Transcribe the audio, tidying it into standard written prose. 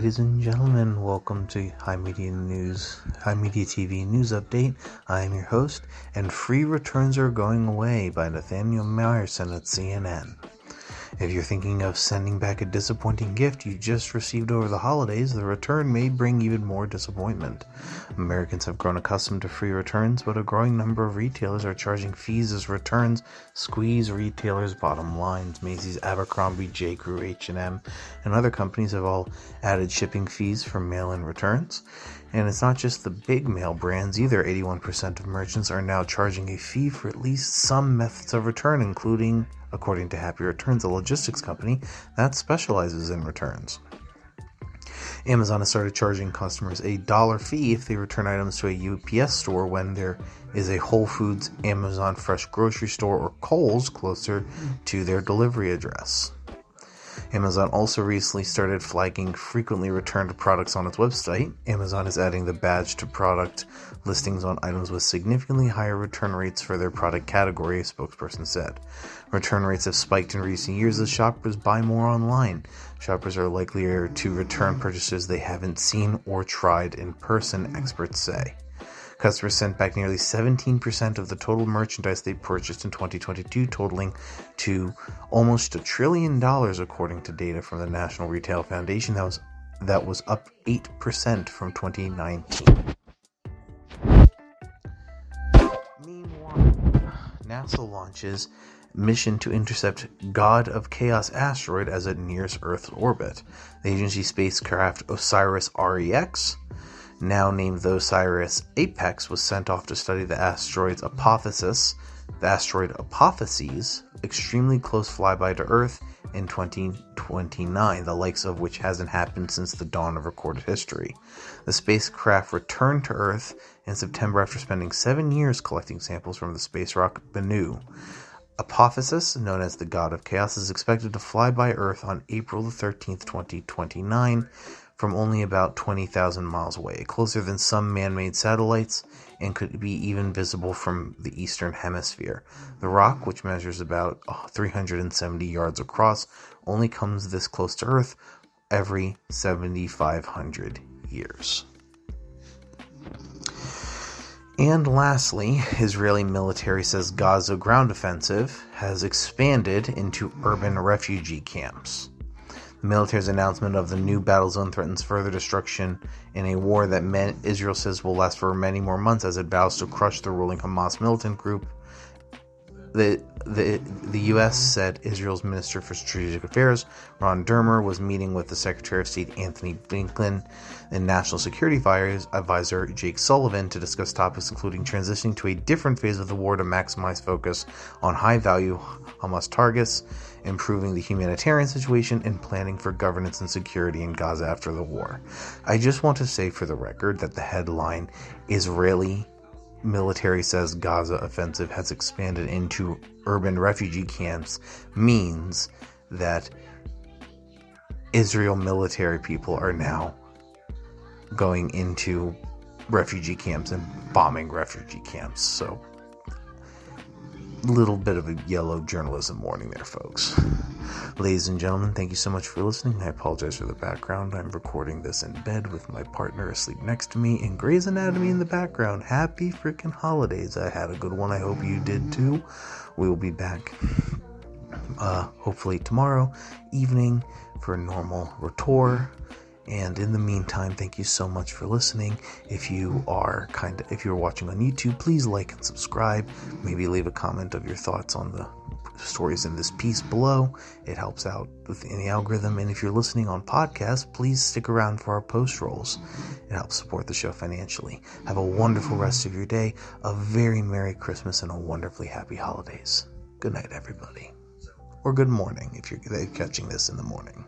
Ladies and gentlemen, welcome to HIMediaTV News Update. I am your host, and free returns are going away by Nathaniel Meyerson at CNN. If you're thinking of sending back a disappointing gift you just received over the holidays, the return may bring even more disappointment. Americans have grown accustomed to free returns, but a growing number of retailers are charging fees as returns squeeze retailers' bottom lines. Macy's, Abercrombie, J.Crew, H&M, and other companies have all added shipping fees for mail-in returns. And it's not just the big mail brands either. 81% of merchants are now charging a fee for at least some methods of return, including, according to Happy Returns, a logistics company that specializes in returns. Amazon has started charging customers a $1 fee if they return items to a UPS store when there is a Whole Foods, Amazon Fresh Grocery Store, or Kohl's closer to their delivery address. Amazon also recently started flagging frequently returned products on its website. Amazon is adding the badge to product listings on items with significantly higher return rates for their product category, a spokesperson said. Return rates have spiked in recent years as shoppers buy more online. Shoppers are likelier to return purchases they haven't seen or tried in person, experts say. Customers sent back nearly 17% of the total merchandise they purchased in 2022, totaling to almost $1 trillion, according to data from the National Retail Foundation. That was up 8% from 2019. Meanwhile, NASA launches mission to intercept God of Chaos asteroid as it nears Earth's orbit. The agency spacecraft OSIRIS-REx, now named the OSIRIS Apex, was sent off to study the asteroid Apothesis, extremely close flyby to Earth in 2029, the likes of which hasn't happened since the dawn of recorded history. The spacecraft returned to Earth in September after spending 7 years collecting samples from the space rock Bennu. Apothesis, known as the God of Chaos, is expected to fly by Earth on April 13th, 2029, from only about 20,000 miles away, closer than some man-made satellites, and could be even visible from the eastern hemisphere. The rock, which measures about 370 yards across, only comes this close to Earth every 7,500 years. And lastly, Israeli military says Gaza ground offensive has expanded into urban refugee camps. The military's announcement of the new battle zone threatens further destruction in a war that Israel says will last for many more months as it vows to crush the ruling Hamas militant group. The U.S. said Israel's Minister for Strategic Affairs, Ron Dermer, was meeting with the Secretary of State Antony Blinken and National Security Advisor Jake Sullivan to discuss topics including transitioning to a different phase of the war to maximize focus on high-value Hamas targets, improving the humanitarian situation, and planning for governance and security in Gaza after the war. I just want to say for the record that the headline, Israeli military says Gaza offensive has expanded into urban refugee camps, means that Israel military people are now going into refugee camps and bombing refugee camps. So, a little bit of a yellow journalism warning there, folks. Ladies and gentlemen, thank you so much for listening. I apologize for the background. I'm recording this in bed with my partner asleep next to me and Grey's Anatomy in the background. Happy freaking holidays. I had a good one. I hope you did too. We will be back hopefully tomorrow evening for a normal retour. And in the meantime, thank you so much for listening. If you're watching on YouTube, please like and subscribe. Maybe leave a comment of your thoughts on the stories in this piece below. It helps out within the algorithm. And if you're listening on podcast, please stick around for our post rolls. It helps support the show financially. Have a wonderful rest of your day, a very Merry Christmas, and a wonderfully happy holidays. Good night, everybody. Or good morning if you're catching this in the morning.